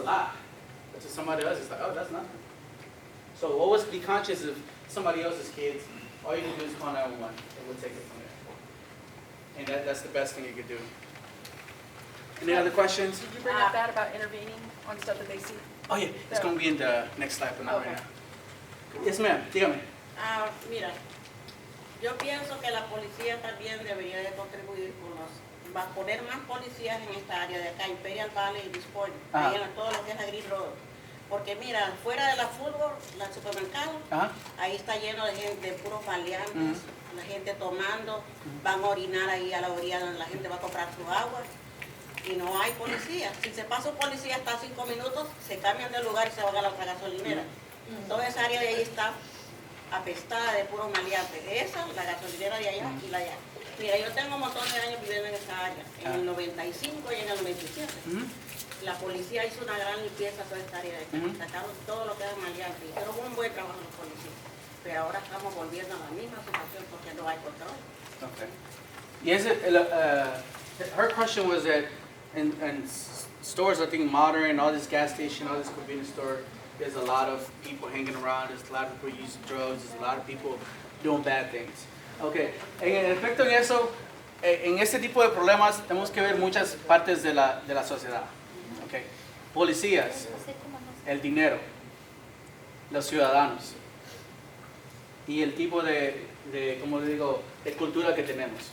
lot. But to somebody else, it's like, oh, that's nothing. So always be conscious of somebody else's kids. All you can do is call 911, and we'll take it from there. And that's the best thing you could do. Any other questions? Did you bring up that about intervening on stuff that they see? Oh yeah, it's going to be in the next slide, but not right now. Yes, ma'am. Dígame. Mira, yo pienso que la policía también debería de contribuir con va a poner más policías en esta área de acá, Imperial Valley y Disport, ahí en todo lo que es la Green Road. Porque mira, fuera de la fútbol, el supermercado, ahí está lleno de gente, de puros maleantes, la gente tomando, van a orinar ahí a la orilla donde la gente va a comprar su agua y no hay policía. Si se pasa un policía hasta 5 minutos, se cambian de lugar y se van a la otra gasolinera. Toda esa área de ahí está apestada de puros maleantes. Esa, la gasolinera de allá y la de allá. Mira, yo tengo un montón de años viviendo en esa área, en el 95 y en el 97. La policía hizo una gran limpieza a toda esta área de acá, sacaron todo lo que era maleante, hicieron un buen trabajo los policías. Pero ahora estamos volviendo a la misma situación porque no hay control. Okay. Yes, her question was that in stores, I think modern, all this gas station, all this convenience store, there's a lot of people hanging around, there's a lot of people using drugs, there's a lot of people doing bad things. Okay, en efecto en eso, en ese tipo de problemas tenemos que ver muchas partes de la sociedad. Okay. Policías, el dinero, los ciudadanos y el tipo como le digo, de cultura que tenemos.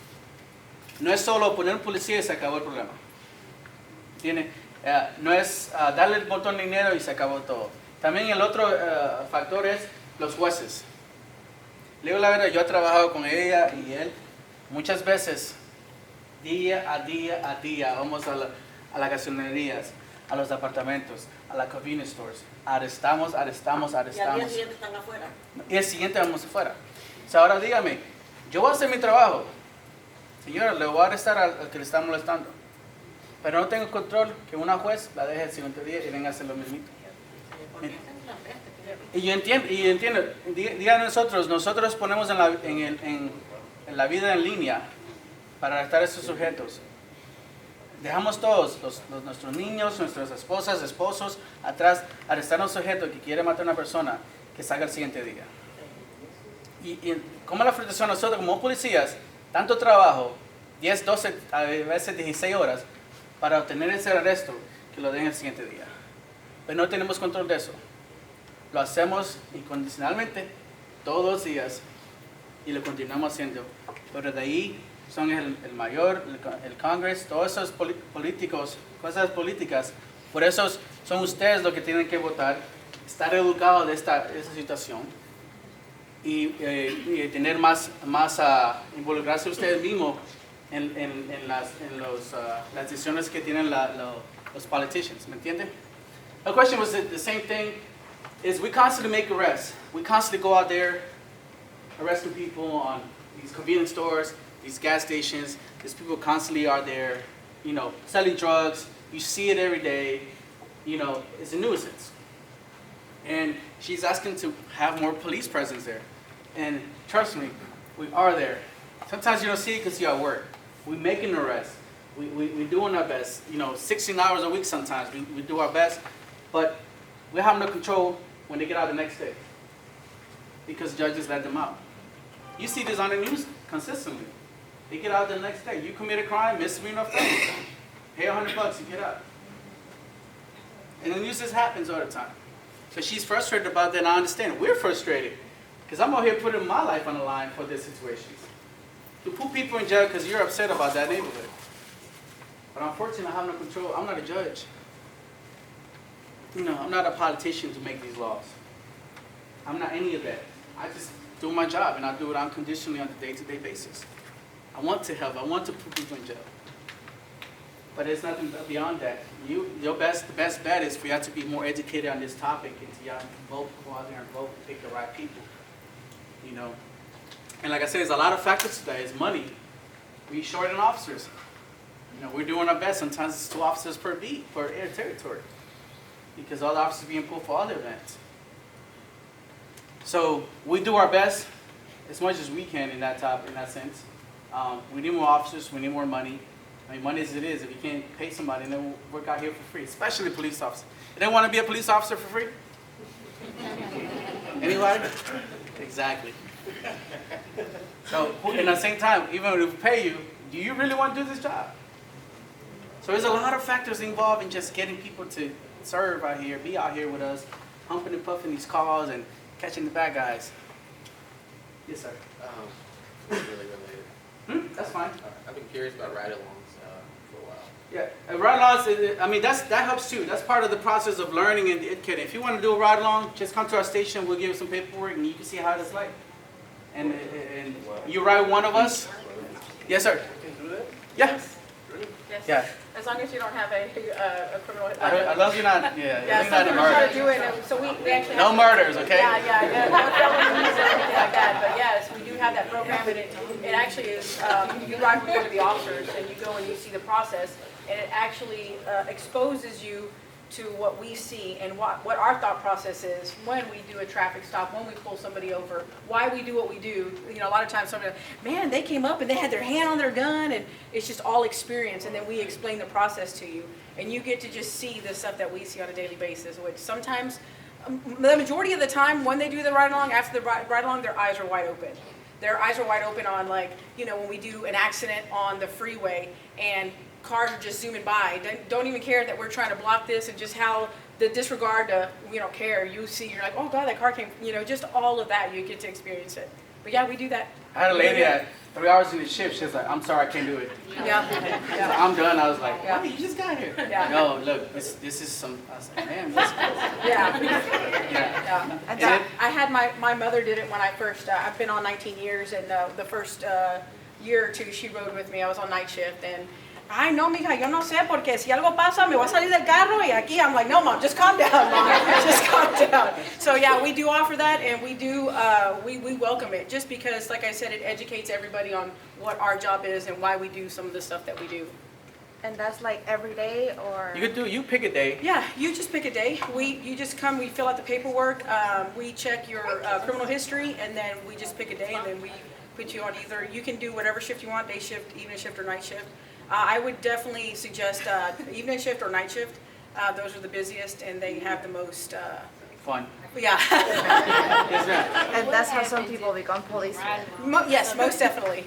No es solo poner un policía y se acabó el problema. ¿Entiende? No es darle el montón de dinero y se acabó todo. También el otro factor es los jueces. Le digo la verdad, yo he trabajado con ella y él muchas veces, día a día, vamos a las gasolinerías, a los apartamentos, a las convenience stores. Arrestamos. Y al día siguiente están afuera. Y el siguiente vamos afuera. So, ahora dígame, yo voy a hacer mi trabajo. Señora, le voy a arrestar al que le está molestando. Pero no tengo control que una juez la deje el siguiente día y venga a hacer lo mismo. Y yo entiendo, digan nosotros ponemos en la vida en línea para arrestar a estos sujetos. Dejamos todos, nuestros niños, nuestras esposas, esposos, atrás, arrestar a un sujeto que quiere matar a una persona que salga el siguiente día. Y como la frustración nosotros como policías, tanto trabajo, 10, 12, a veces 16 horas, para obtener ese arresto que lo den el siguiente día. Pero no tenemos control de eso. Lo hacemos incondicionalmente todos los días y lo continuamos haciendo. Pero de ahí son el mayor, el Congress, todos esos políticos, cosas políticas. Por eso son ustedes los que tienen que votar, estar educados de esta situación y tener más involucrarse ustedes mismos en las decisiones que tienen los politicians. ¿Me entienden? The question was the same thing. Is we constantly make arrests. We constantly go out there arresting people on these convenience stores, these gas stations. These people constantly are there, selling drugs. You see it every day. It's a nuisance. And she's asking to have more police presence there. And trust me, we are there. Sometimes you don't see it because you're at work. We make an arrest. We're doing our best. 16 hours a week sometimes. We do our best. But we have no control when they get out the next day because judges let them out. You see this on the news consistently. They get out the next day. You commit a crime, misdemeanor offense, pay $100 to get out. And the news just happens all the time. So she's frustrated about that, and I understand. We're frustrated because I'm out here putting my life on the line for these situations. You put people in jail because you're upset about that neighborhood. But unfortunately, I have no control. I'm not a judge. I'm not a politician to make these laws. I'm not any of that. I just do my job, and I do it unconditionally on a day-to-day basis. I want to help. I want to put people in jail. But there's nothing beyond that. The best bet is for you to be more educated on this topic and to go out there and vote and pick the right people. And like I said, there's a lot of factors to that. It's money. We short in officers. We're doing our best. Sometimes it's 2 officers per beat, per air territory, because all the officers are being pulled for all the events. So we do our best as much as we can in that sense. We need more officers. We need more money. I mean, money as it is, if you can't pay somebody, and then work out here for free, especially police officers. You don't want to be a police officer for free? Anybody? Exactly. So, at the same time, even if we pay you, do you really want to do this job? So there's a lot of factors involved in just getting people to serve out here, be out here with us, humping and puffing these cars and catching the bad guys. Yes, sir. Really related. That's fine. I've been curious about ride-alongs for a while. Yeah, ride-alongs, I mean, that helps too. That's part of the process of learning and educating. If you want to do a ride-along, just come to our station. We'll give you some paperwork and you can see how it's like. And you ride one of us? Yes, sir. You can do that? Yeah. Yes. Yeah. As long as you don't have a criminal. As long as you're not, Yeah, you're some not a people try to murder. do it, and so we actually. No have- murders, okay? Yeah, no felonies or anything like that, but yes, we do have that program, and it actually is, you ride with one of the officers, and you go and you see the process, and it actually exposes you to what we see and what our thought process is when we do a traffic stop, when we pull somebody over, why we do what we do. You know, a lot of times somebody, man, they came up and they had their hand on their gun, and it's just all experience, and then we explain the process to you, and you get to just see the stuff that we see on a daily basis, which sometimes, the majority of the time when they do the ride-along, after the ride-along, their eyes are wide open. Their eyes are wide open on, like, you know, when we do an accident on the freeway and cars are just zooming by, don't even care that we're trying to block this, and just how the disregard to, you don't care. You see, you're like, oh God, that car came, you know, just all of that, you get to experience it. But yeah, we do that. I had a lady at 3 hours in the shift. She's like, I'm sorry, I can't do it. Yeah, So yeah, I'm done. I was like, Yeah. what? You just got here. Yeah. No, look, this is some, I was like, man, this yeah. yeah. Yeah. And Yeah. it- I had my mother did it when I first, I've been on 19 years, and the first year or two she rode with me. I was on night shift, and ay, no, mija, yo no sé, porque si algo pasa, me voy a salir del carro, y aquí, I'm like, no, Mom, just calm down, Mom, just calm down. So yeah, we do offer that, and we do, we welcome it, just because, like I said, it educates everybody on what our job is and why we do some of the stuff that we do. And that's like every day, or? You pick a day. Yeah, you just pick a day. You just come, we fill out the paperwork, we check your criminal history, and then we just pick a day, and then we put you on either, you can do whatever shift you want, day shift, evening shift, or night shift. I would definitely suggest evening shift or night shift. Those are the busiest, and they have the most, Fun. yeah. Yes, ma'am. And that's how some people become policemen. Yes, most definitely.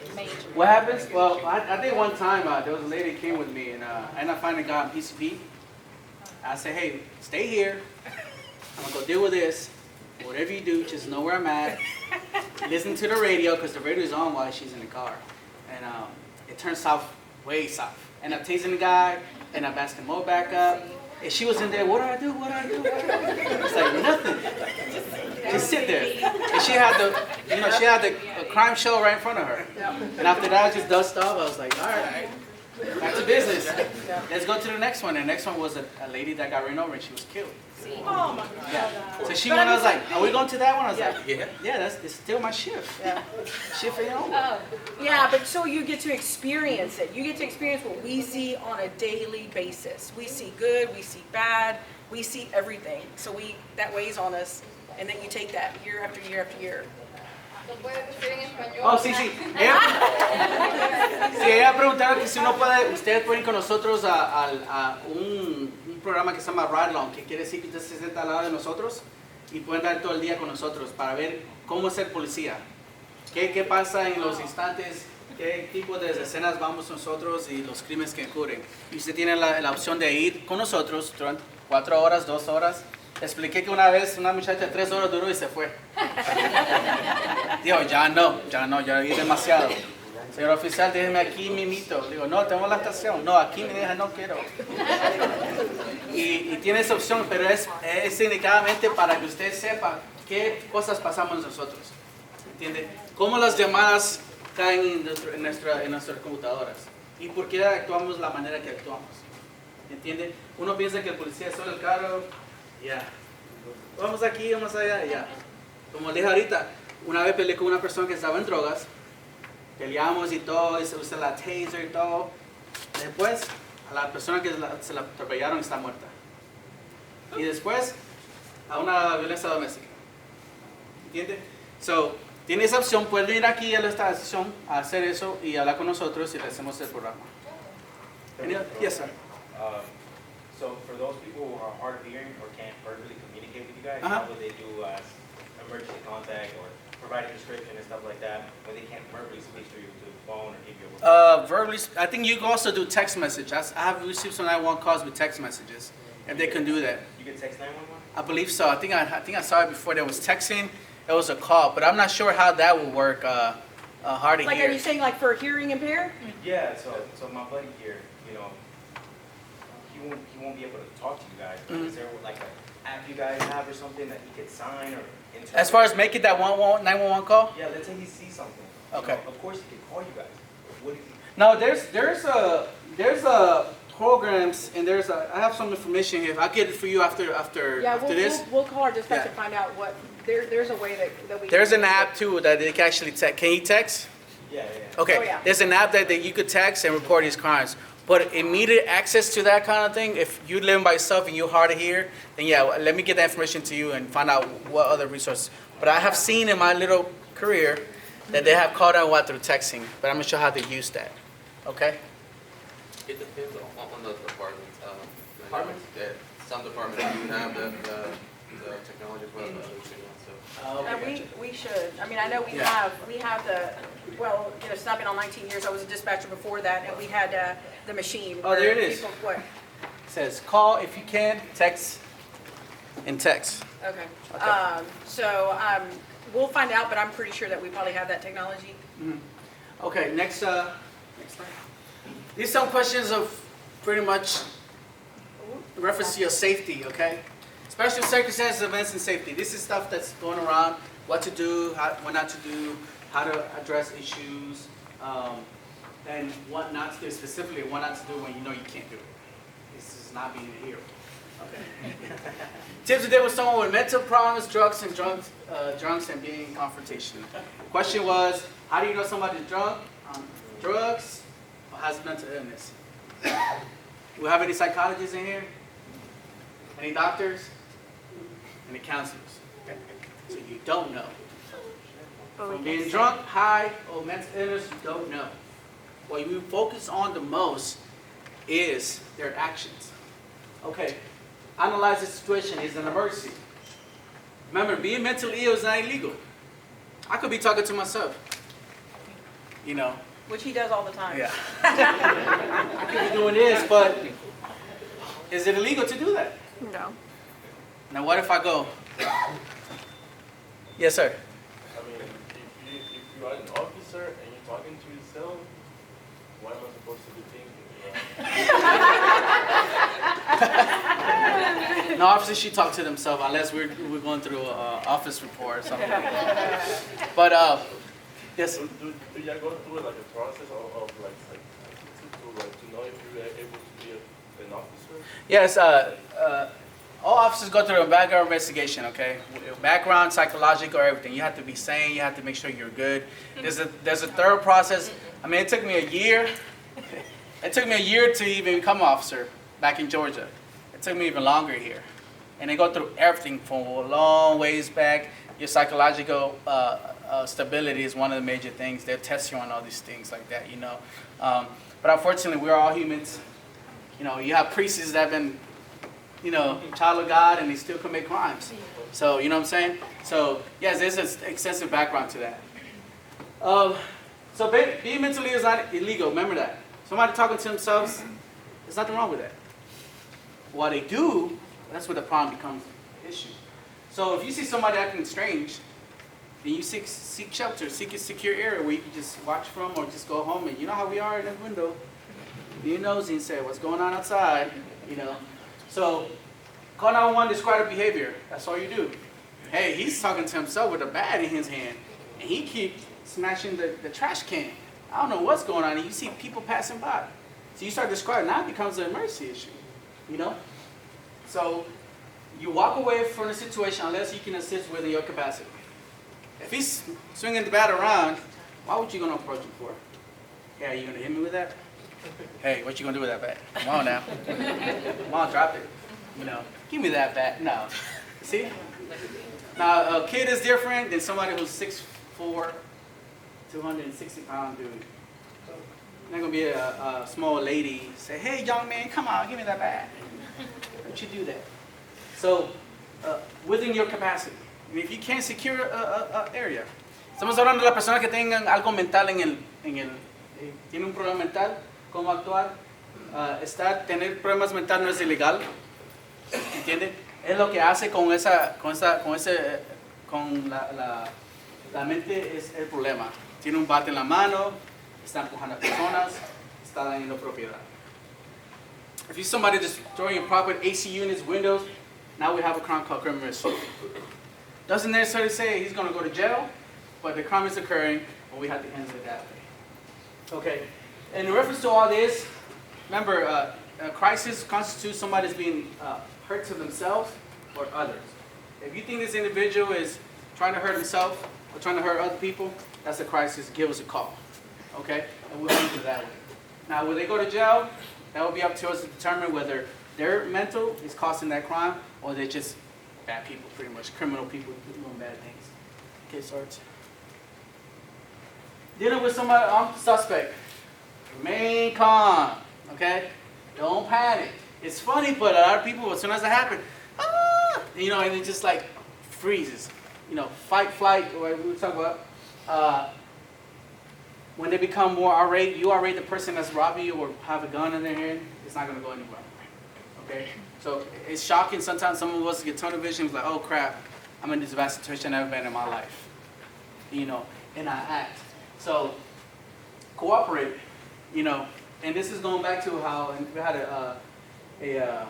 What happens? Well, I think one time there was a lady who came with me, and I finally got on PCP. I said, hey, stay here. I'm going to go deal with this. Whatever you do, just know where I'm at. Listen to the radio, because the radio is on while she's in the car. And it turns south, way south. And I'm tasing the guy, and I'm asking Mo back up. And she was in there, what do I do? What do I do? What do I do? It's like, nothing. Just sit there. And she had the crime show right in front of her. And after that, I just dust off. I was like, all right, back to business. Let's go to the next one. And the next one was a lady that got ran over and she was killed. Oh my God. Yeah. So she went, I was like, are we going to that one? I was Yeah. like, yeah, it's still my shift. Yeah. Shift ain't over. Yeah, but so you get to experience it. You get to experience what we see on a daily basis. We see good, we see bad, we see everything. So that weighs on us, and then you take that year after year after year. Oh, sí, sí. Ella preguntaba que si ustedes pueden ir con nosotros a un programa que se llama Ride Along, que quiere decir que usted se sienta al lado de nosotros y pueden dar todo el día con nosotros para ver cómo es ser policía. ¿Qué pasa en los instantes? ¿Qué tipo de escenas vamos nosotros y los crímenes que ocurren? Y usted tiene la opción de ir con nosotros durante 4 horas, 2 horas. Expliqué que una vez una muchacha 3 horas duró y se fue. Dijo, ya vi demasiado. Señor oficial, déjeme aquí mimito. Digo, no, tengo la estación. No, aquí me deja, no quiero. Y tiene esa opción, pero es indicadamente para que usted sepa qué cosas pasamos nosotros. ¿Entiende? Cómo las llamadas caen en nuestras computadoras. Y por qué actuamos la manera que actuamos. ¿Entiende? Uno piensa que el policía es solo el carro. Ya. Vamos aquí, vamos allá, ya. Como le dije ahorita, una vez peleé con una persona que estaba en drogas. Peleamos y todo, y se usa la taser y todo. Después, a la persona que se la atropellaron está muerta. Y después, a una violencia doméstica. ¿Entiende? So, tiene esa opción, puede venir aquí a la estación a hacer eso y hablar con nosotros y le hacemos el programa. Yes, sir. So for those people who are hard of hearing or can't verbally communicate with you guys, Uh-huh. how would they do emergency contact or provide a prescription and stuff like that when they can't verbally speak to you to the phone or give you a Verbally, I think you can also do text message. I have received some 911 calls with text messages, if they can do that. You can text 911? I believe so. I think I saw it before. There was texting. There was a call, but I'm not sure how that will work. Hard to Like, hear. are you saying like for hearing impaired? Yeah, so my buddy here, you know, he won't be able to talk to you guys. Mhm. Is there like an app you guys have or something that he could sign or interpret? As far as making that 911 call? Yeah, let's say he sees something. You Okay. know, of course he could call you guys. What if he No, there's programs and I have some information here. I'll get it for you after Yeah, this. we'll call our dispatch Yeah. and find out what, there's a way that we. There's can- an app too that they can actually text. Can you text? Yeah. Okay. Oh, yeah. There's an app that you could text and report these crimes. But immediate access to that kind of thing, if you live by yourself and you're hard to hear, then yeah, let me get that information to you and find out what other resources. But I have seen in my little career that they have called out through texting, but I'm not sure how to use that. Okay? It depends on the department. Departments? Yeah, some departments do have the technology as well, but others do not, so. And we should, I mean, I know we Yeah. have the, well, you know, since I've been on 19 years, I was a dispatcher before that, and we had the machine. Oh, there it where is. people- What? It says call if you can, text, and text. Okay. Okay. So, we'll find out, but I'm pretty sure that we probably have that technology. Okay, next slide. These are some questions of pretty much reference to your safety, okay? Special circumstances, events, and safety. This is stuff that's going around, what to do, what not to do, how to address issues, and what not to do, specifically what not to do when you know you can't do it. This is not being a hero. Okay. Tips to deal with someone with mental problems, drunks, and being confrontational. Question was, how do you know somebody's drunk, drugs, or has mental illness? Do we have any psychologists in here? Any doctors? Any counselors? So you don't know. From being drunk, high, or mental illness, you don't know. What you focus on the most is their actions. Okay, analyze the situation. It's an emergency. Remember, being mentally ill is not illegal. I could be talking to myself. You know. Which he does all the time. Yeah. I could be doing this, but is it illegal to do that? No. Now, what if I go? Yes, sir. I mean, if you are an officer and you're talking to yourself, what am I supposed to be thinking? No, officers should talk to themselves unless we're going through an office report or something. But yes. Do you go through like a process of like to know if you're able to be an officer? Yes. All officers go through a background investigation. Okay, background, psychological, everything. You have to be sane. You have to make sure you're good. There's a thorough process. I mean, it took me a year. It took me a year to even become an officer back in Georgia. It took me even longer here. And they go through everything from a long ways back. Your psychological stability is one of the major things. They'll test you on all these things like that, you know. But unfortunately, we're all humans. You know, you have priests that have been, you know, child of God and they still commit crimes. So, you know what I'm saying? So, yes, there's an excessive background to that. So being mentally ill is not illegal. Remember that. Somebody talking to themselves, there's nothing wrong with that. What they do, that's where the problem becomes an issue. So if you see somebody acting strange, then you seek shelter, seek a secure area where you can just watch from or just go home. And you know how we are in the window. Be nosy and say, what's going on outside? You know. So call 911, describe the behavior. That's all you do. Hey, he's talking to himself with a bat in his hand. And he keeps smashing the trash can. I don't know what's going on. And you see people passing by. So you start describing. Now it becomes an emergency issue. You know? So you walk away from the situation unless you can assist within your capacity. If he's swinging the bat around, why would you going to approach him for? Hey, are you going to hit me with that? Hey, what you going to do with that bat? Come on now. Come on, drop it. You know, give me that bat. No. See? Now, a kid is different than somebody who's 6'4", 260-pound dude. not gonna be a small lady say, "Hey, young man, come on, give me that bag." Don't you do that. So, within your capacity, and if you can't secure a area, estamos hablando de las personas que tengan algo mental tiene un problema mental, cómo actuar. Tener problemas mentales no es ilegal, ¿entiende? Es lo que hace con la mente es el problema. Tiene un bate en la mano, está empujando a personas, está dañando propiedad. If you somebody destroying property, AC units, windows, now we have a crime called criminal assault. Doesn't necessarily say he's going to go to jail, but the crime is occurring, and we have to handle it that way. Okay. And in reference to all this, remember, a crisis constitutes somebody that's being hurt to themselves or others. If you think this individual is trying to hurt himself or trying to hurt other people, that's a crisis. Give us a call. Okay? And we'll handle it that way. Now, when they go to jail, that will be up to us to determine whether their mental is causing that crime or they're just bad people, pretty much. Criminal people doing bad things. Okay, Sarge? Dealing with somebody, suspect. Remain calm. Okay? Don't panic. It's funny, but a lot of people, as soon as it happens, and it just like freezes. Fight, flight, or whatever we talk about. When they become more irate, you irate the person that's robbing you or have a gun in their hand, it's not going to go anywhere. Okay? So it's shocking. Sometimes some of us get tunnel vision. It's like, oh crap, I'm in this bad situation I've never been in my life. And I act. So cooperate. And this is going back to how we had an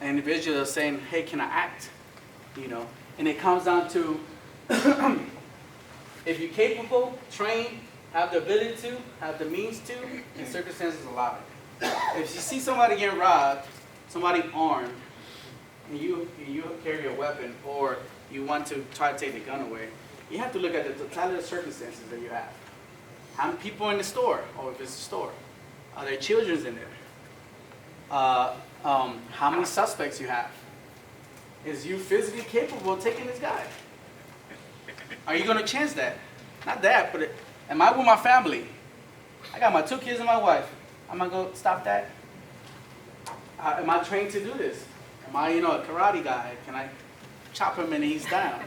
individual saying, hey, can I act? And it comes down to if you're capable, trained, have the ability to, have the means to, and circumstances allow it. If you see somebody getting robbed, somebody armed, and you carry a weapon, or you want to try to take the gun away, you have to look at the totality of circumstances that you have. How many people in the store, or if it's a store? Are there children in there? How many suspects you have? Is you physically capable of taking this guy? Are you going to chance that? Not that, but am I with my family? I got my 2 kids and my wife. Am I going to stop that? Am I trained to do this? Am I, a karate guy? Can I chop him and he's down?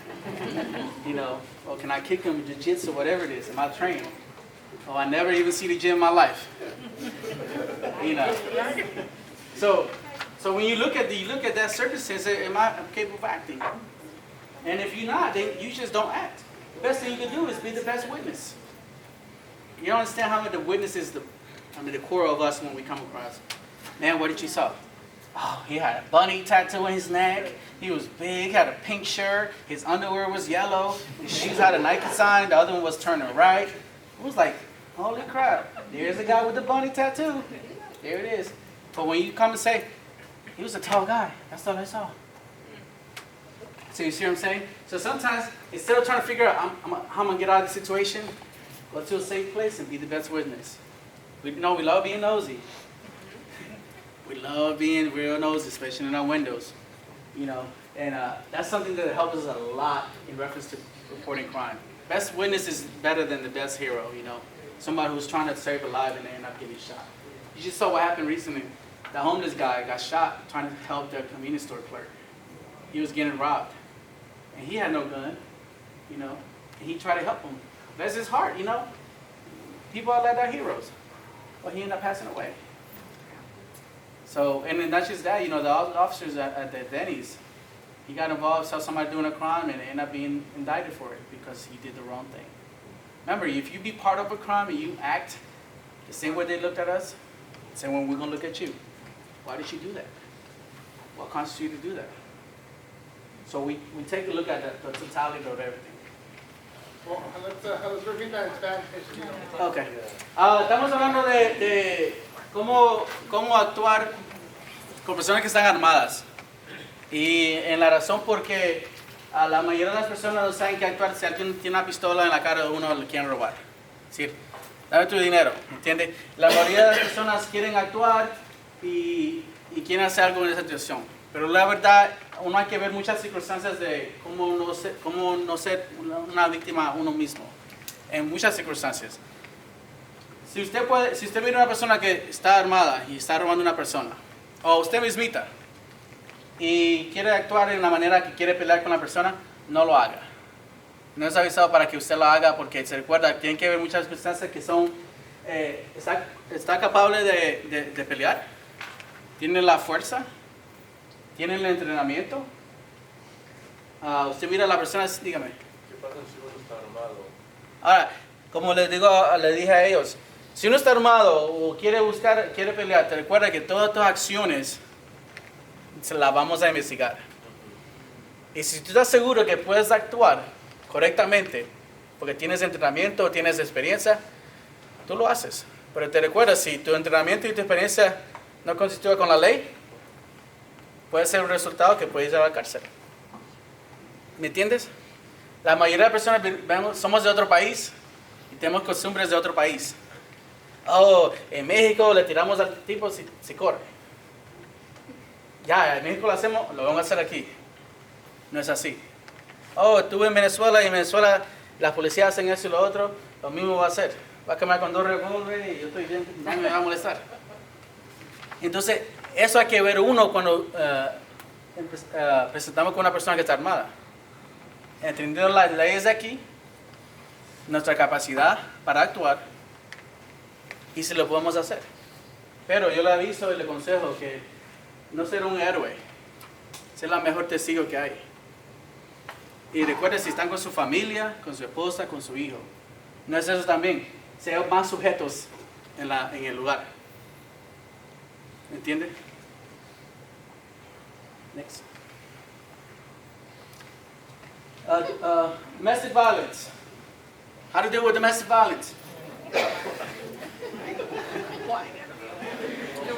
Or can I kick him with jiu-jitsu, whatever it is? Am I trained? Oh, I never even see the gym in my life. So when you look at that circumstance, am I capable of acting? And if you're not, then you just don't act. The best thing you can do is be the best witness. You don't understand how the witness is the core of us when we come across. Man, what did you saw? Oh, he had a bunny tattoo on his neck. He was big, had a pink shirt. His underwear was yellow. His shoes had a Nike sign. The other one was turning right. It was like, holy crap. There's a guy with the bunny tattoo. There it is. But when you come and say, he was a tall guy. That's all I saw. So you see what I'm saying? So sometimes, instead of trying to figure out how I'm going to get out of the situation, go to a safe place and be the best witness. We love being nosy. We love being real nosy, especially in our windows. And that's something that helps us a lot in reference to reporting crime. Best witness is better than the best hero, Somebody who's trying to save a life and they end up getting shot. You just saw what happened recently. The homeless guy got shot trying to help the convenience store clerk. He was getting robbed. And he had no gun, and he tried to help him. That's his heart, People are like our heroes. But he ended up passing away. So, and then not just that, the officers at the Denny's, he got involved, saw somebody doing a crime, and ended up being indicted for it because he did the wrong thing. Remember, if you be part of a crime and you act the same way they looked at us, the same way we're going to look at you. Why did you do that? What constitutes you to do that? So we take a look at the totality of everything. Well, let's repeat that in Spanish. Okay. Estamos hablando de cómo actuar con personas que están armadas. Y en la razón porque a la mayoría de las personas no saben qué actuar si alguien tiene una pistola en la cara de uno le quieren robar. Es decir, dame tu dinero, ¿entiendes? La mayoría de las personas quieren actuar y quieren hacer algo en esa situación. Pero la verdad, uno hay que ver muchas circunstancias de cómo no ser una víctima uno mismo. En muchas circunstancias. Si usted mira una persona que está armada y está robando una persona, o usted mismita, y quiere actuar de una manera que quiere pelear con la persona, no lo haga. No es avisado para que usted lo haga porque se recuerda, tienen que haber muchas circunstancias que son, está capaz de pelear, tiene la fuerza, tiene el entrenamiento. Usted mira a la persona, dígame. ¿Qué pasa si uno está armado? Ahora, como les dije a ellos, si uno está armado o quiere pelear, te recuerda que todas tus acciones se las vamos a investigar. Y si tú estás seguro que puedes actuar correctamente, porque tienes entrenamiento o tienes experiencia, tú lo haces. Pero te recuerda, si tu entrenamiento y tu experiencia no constituyen con la ley, puede ser un resultado que puedes ir a la cárcel. ¿Me entiendes? La mayoría de personas somos de otro país y tenemos costumbres de otro país. Oh, en México le tiramos al tipo si corre. Ya, en México lo hacemos, lo vamos a hacer aquí. No es así. Oh, estuve en Venezuela y en Venezuela las policías hacen eso y lo otro, lo mismo va a hacer. Va a quemar con 2 revólveres y yo estoy bien, no me va a molestar. Entonces, eso hay que ver uno cuando presentamos con una persona que está armada. Entendiendo las leyes de aquí, nuestra capacidad para actuar y si lo podemos hacer. Pero yo le aviso y le aconsejo que no ser un héroe, ser la mejor testigo que hay. Y recuerde, si están con su familia, con su esposa, con su hijo, no es eso también, sean más sujetos en el lugar. ¿Me entiende? Next. Domestic violence. How to deal with domestic violence?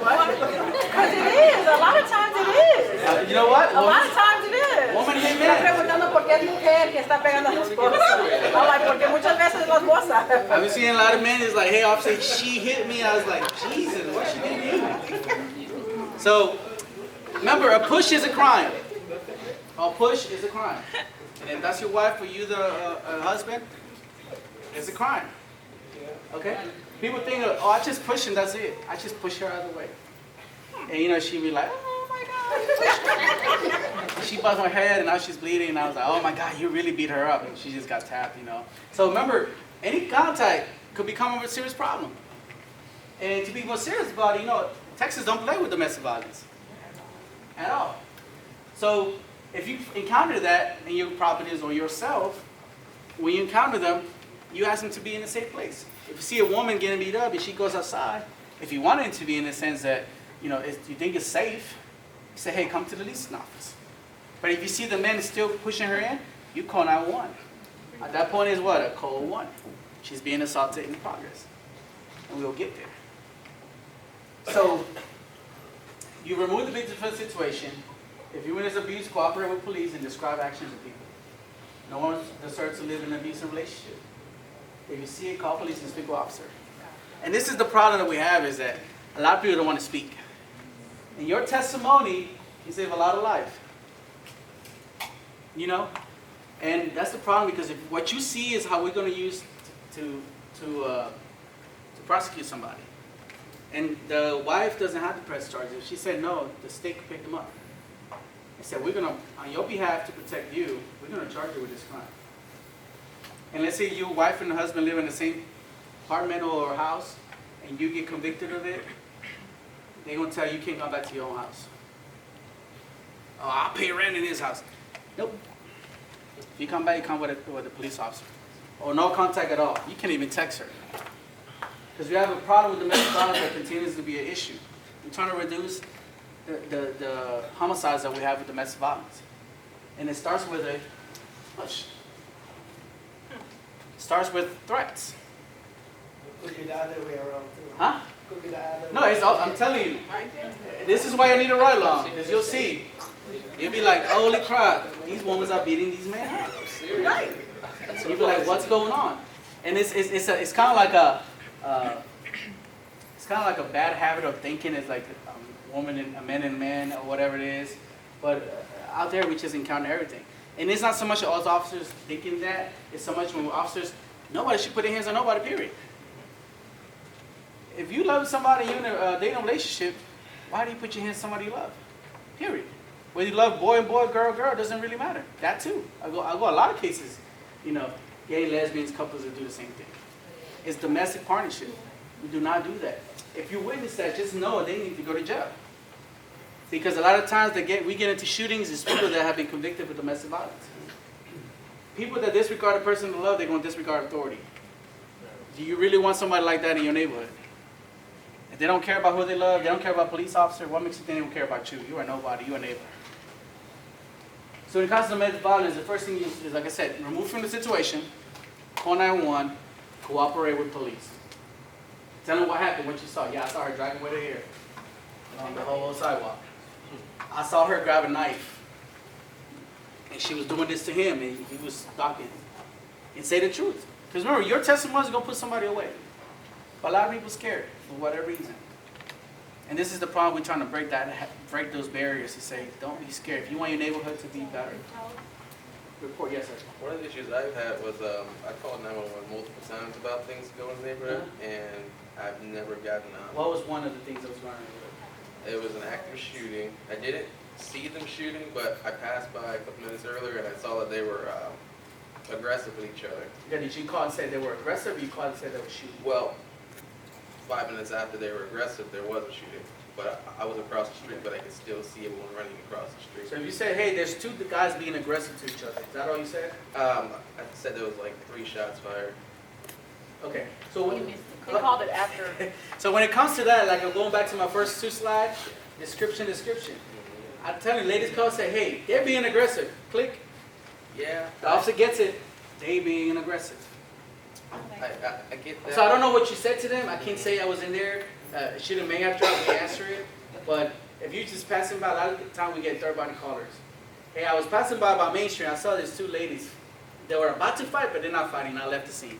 Because it is. A lot of times it is. You know what? A lot of times it is. Woman hit Está man. preguntando por qué es mujer que está pegando a la esposa. I'm like, porque muchas veces es la esposa. I've been seeing a lot of men is like, hey, officer, she hit me. I was like, Jesus, what she did to you? So, remember, a push is a crime. A push is a crime. And if that's your wife or you the husband, it's a crime. Okay? People think, oh, I just push and that's it. I just push her out of the way. And you know, she'd be like, oh my God. She buzzed my head and now she's bleeding. And I was like, oh my God, you really beat her up. And she just got tapped, you know. So remember, any contact could become a serious problem. And to be more serious about it, you know, Texas don't play with domestic violence at all. So if you encounter that in your properties or yourself, when you encounter them, you ask them to be in a safe place. If you see a woman getting beat up and she goes outside, if you want to intervene in the sense that, you know, you think it's safe, you say, hey, come to the leasing office. But if you see the men still pushing her in, you call 911. At that point is what? A code 1. She's being assaulted in progress. And we'll get there. So, you remove the victim from the situation. If you witness abuse, cooperate with police and describe actions to people. No one deserves to live in an abusive relationship. If you see it, call police and speak with officer. And this is the problem that we have, is that a lot of people don't want to speak. And your testimony can save a lot of life. You know? And that's the problem, because if what you see is how we're going to use to prosecute somebody. And the wife doesn't have to press charges. She said no, the state could pick them up. I said, we're going to, on your behalf to protect you, we're going to charge you with this crime. And let's say your wife and husband live in the same apartment or house, and you get convicted of it, they're going to tell you can't come back to your own house. Oh, I'll pay rent in his house. Nope. If you come back, you come with a police officer. Or no contact at all. You can't even text her. Because we have a problem with domestic violence that continues to be an issue. We're trying to reduce the homicides that we have with domestic violence. And it starts with a push. Starts with threats. Could be the other way around too. Huh? Could be the other way. No, I'm telling you. This is why I need a ride along, because you'll see. You'll be like, holy crap, these women are beating these men up. Right. You'll be like, what's going on? And it's kind of like a bad habit of thinking. It's like a woman and a man or whatever it is. But out there we just encounter everything. And it's not so much us officers thinking that. It's so much when we're officers, nobody should put their hands on nobody, period. if you love somebody, you're in a dating relationship, why do you put your hands on somebody you love? Period. Whether you love boy and boy, girl, girl, it doesn't really matter. That too. I go a lot of cases, you know, gay, lesbians, couples that do the same thing. It's domestic partnership. We do not do that. If you witness that, just know they need to go to jail. Because a lot of times we get into shootings is people that have been convicted of domestic violence. People that disregard a person they love, they're going to disregard authority. Do you really want somebody like that in your neighborhood? If they don't care about who they love, they don't care about police officer, what makes you think they don't care about you? You are nobody, you're a neighbor. So when it comes to domestic violence, the first thing is, like I said, remove from the situation, call 911, cooperate with police. Tell them what happened, what you saw. Yeah, I saw her dragging with her hair on the whole sidewalk. I saw her grab a knife, and she was doing this to him, and he was stalking. And say the truth. Because remember, your testimony is going to put somebody away. But a lot of people are scared for whatever reason. And this is the problem. We're trying to break those barriers to say, don't be scared. If you want your neighborhood to be better, report. Yes, sir. One of the issues I've had was I called 911 multiple times about things going in the neighborhood, and I've never gotten. What was one of the things that was going on? It was an active shooting. I didn't see them shooting, but I passed by a couple minutes earlier, and I saw that they were aggressive with each other. Yeah, did you call and say they were aggressive, or you called and said they were shooting? Well, 5 minutes after they were aggressive, there was a shooting. But I was across the street, but I could still see everyone running across the street. So if you said, hey, there's two guys being aggressive to each other, is that all you said? I said there was like 3 shots fired. Okay. So when They called it after. So when it comes to that, like I'm going back to my first 2 slides, description. I tell you, ladies call and say, hey, they're being aggressive. Click. Yeah. The officer gets it. They being aggressive. I get that. So I don't know what you said to them. I can't say I was in there. Should have may have tried to answer it. But if you're just passing by, a lot of the time we get third-party callers. Hey, I was passing by Main Street. I saw these 2 ladies. They were about to fight, but they're not fighting. I left the scene.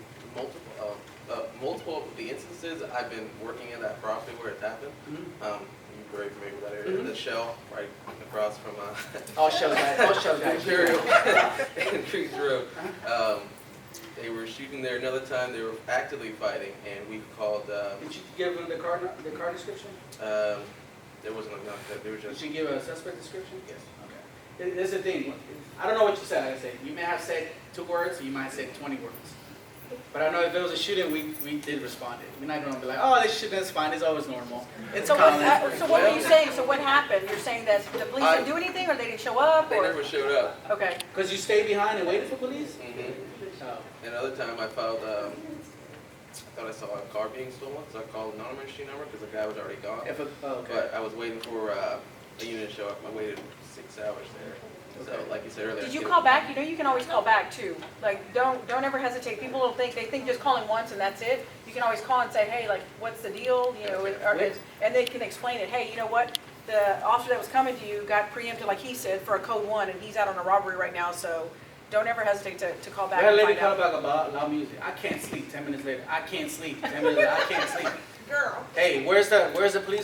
Multiple of the instances I've been working in that property where it happened. You're very familiar with that area. The Shell right across from All Shell guys. Imperial and Creeks Road. They were shooting there. Another time they were actively fighting, and we called. Did you give them the car description? There wasn't enough. They were just. Did you give a suspect description? Yes. Okay. There's the thing. I don't know what you said. Like I said, you may have said 2 words, or you might have said 20 words. But I know if there was a shooting, we did respond. We're not going to be like, oh, this shooting is fine. It's always normal. It's So common. what are you saying? So what happened? You're saying that the police didn't do anything, or they didn't show up, They or? never showed up. Okay. Because you stayed behind and waited for police? Oh. Another time I filed, I thought I saw a car being stolen, so I called a non-emergency number because the guy was already gone. Okay. But I was waiting for a unit to show up. I waited 6 hours there. So, like you said earlier. Did you call back? You know, you can always call back too. Like, don't ever hesitate. People don't think, they think just calling once and that's it. You can always call and say, hey, like, what's the deal? You know, and they can explain it. Hey, you know what? The officer that was coming to you got preempted, like he said, for a code 1, and he's out on a robbery right now. So don't ever hesitate to call back. I had a and lady find call out. back about loud music. I can't sleep. 10 minutes later, I can't sleep. 10 minutes later, I can't sleep. Girl. Hey, where's the police